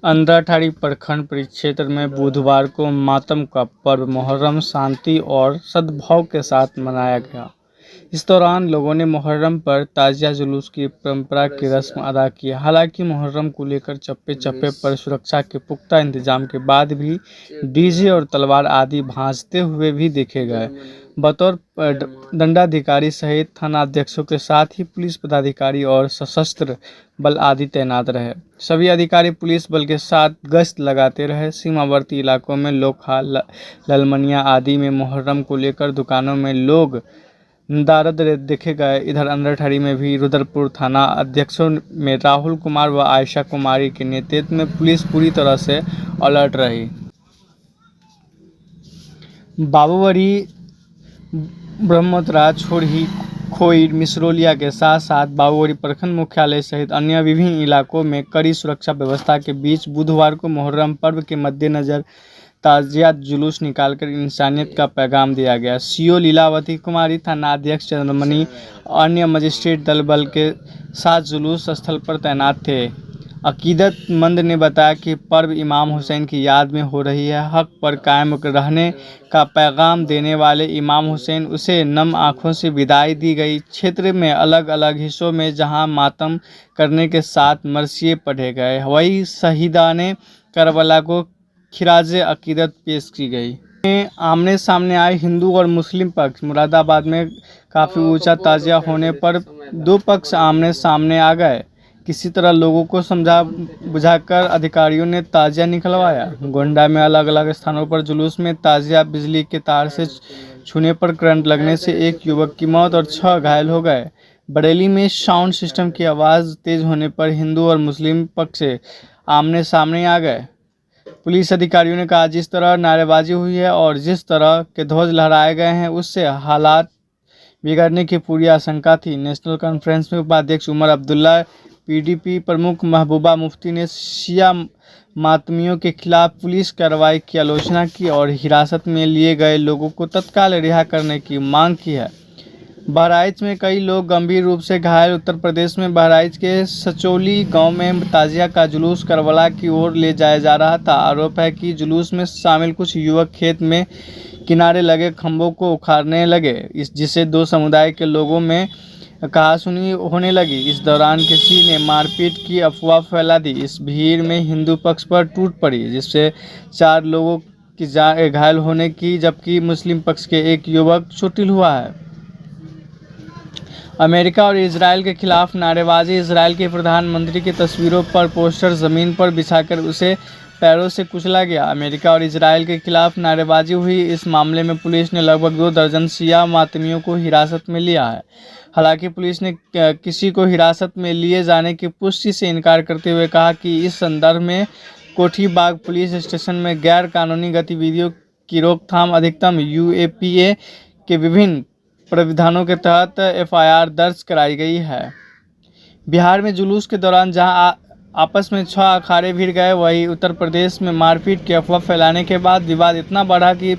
अंधराठाड़ी प्रखंड परिक्षेत्र में बुधवार को मातम का पर्व मुहर्रम शांति और सद्भाव के साथ मनाया गया। इस दौरान लोगों ने मुहर्रम पर ताजिया जुलूस की परंपरा की रस्म अदा की। हालांकि मुहर्रम को लेकर चप्पे चप्पे पर सुरक्षा के पुख्ता इंतजाम के बाद भी डीजे और तलवार आदि भांजते हुए भी देखे गए। बतौर दंडाधिकारी सहित थानाध्यक्षों के साथ ही पुलिस पदाधिकारी और सशस्त्र बल आदि तैनात रहे। सभी अधिकारी पुलिस बल के साथ गश्त लगाते रहे। सीमावर्ती इलाकों में लोखा, ललमनिया आदि में मुहर्रम को लेकर दुकानों में लोग नदारद देखे गए। इधर अंधराठाड़ी में भी रुद्रपुर थाना अध्यक्षों में राहुल कुमार व आयशा कुमारी के नेतृत्व में पुलिस पूरी तरह से अलर्ट रही। बाबूवरी, ब्रह्मोत्तरा, छोरही, खोई, मिसरोलिया के साथ साथ बाबूवरी प्रखंड मुख्यालय सहित अन्य विभिन्न इलाकों में कड़ी सुरक्षा व्यवस्था के बीच बुधवार को मुहर्रम पर्व के मद्देनजर ताजिया जुलूस निकालकर इंसानियत का पैगाम दिया गया। सीओ लीलावती कुमारी, थानाध्यक्ष चंद्रमणि, अन्य मजिस्ट्रेट दल बल के साथ जुलूस स्थल पर तैनात थे। अकीदतमंद ने बताया कि पर्व इमाम हुसैन की याद में हो रही है। हक पर कायम रहने का पैगाम देने वाले इमाम हुसैन उसे नम आंखों से विदाई दी गई। क्षेत्र में अलग अलग हिस्सों में जहां मातम करने के साथ मरसिए पढ़े गए, वहीं शहीदाने करबला को खिराजे अकीदत पेश की गई। आमने सामने आए हिंदू और मुस्लिम पक्ष। मुरादाबाद में काफ़ी ऊंचा ताजिया होने पर दो पक्ष आमने सामने आ गए। किसी तरह लोगों को समझा बुझाकर अधिकारियों ने ताजिया निकलवाया। गोंडा में अलग अलग स्थानों पर जुलूस में ताजिया बिजली के तार से छूने पर करंट लगने से एक युवक की मौत और 6 घायल हो गए। बरेली में साउंड सिस्टम की आवाज़ तेज होने पर हिंदू और मुस्लिम पक्ष से आमने सामने आ गए। पुलिस अधिकारियों ने कहा, जिस तरह नारेबाजी हुई है और जिस तरह के ध्वज लहराए गए हैं उससे हालात बिगड़ने की पूरी आशंका थी। नेशनल कॉन्फ्रेंस में उपाध्यक्ष उमर अब्दुल्ला, पीडीपी प्रमुख महबूबा मुफ्ती ने शिया मातमियों के खिलाफ पुलिस कार्रवाई की आलोचना की और हिरासत में लिए गए लोगों को तत्काल रिहा करने की मांग की है। बहराइच में कई लोग गंभीर रूप से घायल। उत्तर प्रदेश में बहराइच के सचौली गांव में ताजिया का जुलूस करबला की ओर ले जाया जा रहा था। आरोप है कि जुलूस में शामिल कुछ युवक खेत में किनारे लगे खंभों को उखाड़ने लगे, जिससे दो समुदाय के लोगों में कहासुनी होने लगी। इस दौरान किसी ने मारपीट की अफवाह फैला दी। इस भीड़ में हिंदू पक्ष पर टूट पड़ी, जिससे 4 लोगों की घायल होने की, जबकि मुस्लिम पक्ष के एक युवक चोटिल हुआ है। अमेरिका और इजराइल के खिलाफ नारेबाजी। इजराइल के प्रधानमंत्री की तस्वीरों पर पोस्टर जमीन पर बिछाकर उसे पैरों से कुचला गया। अमेरिका और इजराइल के खिलाफ नारेबाजी हुई। इस मामले में पुलिस ने लगभग 2 दर्जन शिया मातमियों को हिरासत में लिया है। हालांकि पुलिस ने किसी को हिरासत में लिए जाने की पुष्टि से इनकार करते हुए कहा कि इस संदर्भ में कोठीबाग पुलिस स्टेशन में गैर कानूनी गतिविधियों की रोकथाम अधिनियम यूएपीए के विभिन्न प्राविधानों के तहत एफआईआर दर्ज कराई गई है। बिहार में जुलूस के दौरान जहां आपस में 6 अखाड़े भिड़ गए, वहीं उत्तर प्रदेश में मारपीट की अफवाह फैलाने के बाद विवाद इतना बढ़ा कि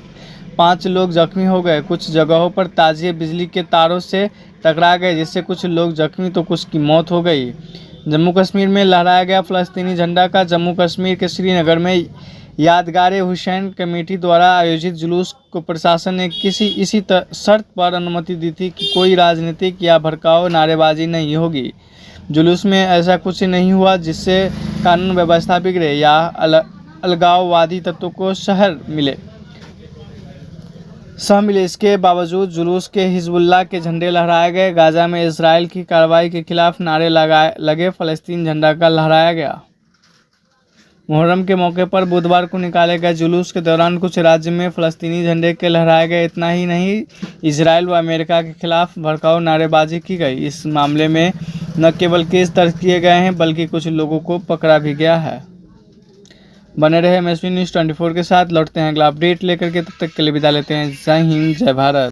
5 लोग जख्मी हो गए। कुछ जगहों पर ताजिए बिजली के तारों से टकरा गए, जिससे कुछ लोग जख्मी तो कुछ की मौत हो गई। जम्मू कश्मीर में लहराया गया फलस्तीनी झंडा का। जम्मू कश्मीर के श्रीनगर में यादगार हुसैन कमेटी द्वारा आयोजित जुलूस को प्रशासन ने इसी शर्त पर अनुमति दी थी कि कोई राजनीतिक या भड़काऊ नारेबाजी नहीं होगी। जुलूस में ऐसा कुछ नहीं हुआ जिससे कानून व्यवस्था बिगड़े या अलगाववादी तत्वों को सह मिले। इसके बावजूद जुलूस के हिजबुल्लाह के झंडे लहराए गए। गाजा में इजराइल की कार्रवाई के खिलाफ नारे लगे। फलस्तीन झंडा का लहराया गया। मुहर्रम के मौके पर बुधवार को निकाले गए जुलूस के दौरान कुछ राज्य में फलस्तीनी झंडे के लहराए गए। इतना ही नहीं, इजराइल व अमेरिका के खिलाफ भड़काऊ नारेबाजी की गई। इस मामले में न केवल केस दर्ज किए गए हैं बल्कि कुछ लोगों को पकड़ा भी गया है। बने रहे MSP News 24 के साथ। लौटते हैं अगला अपडेट लेकर के, तब तक के लिए विदा लेते हैं। जय हिंद, जय भारत।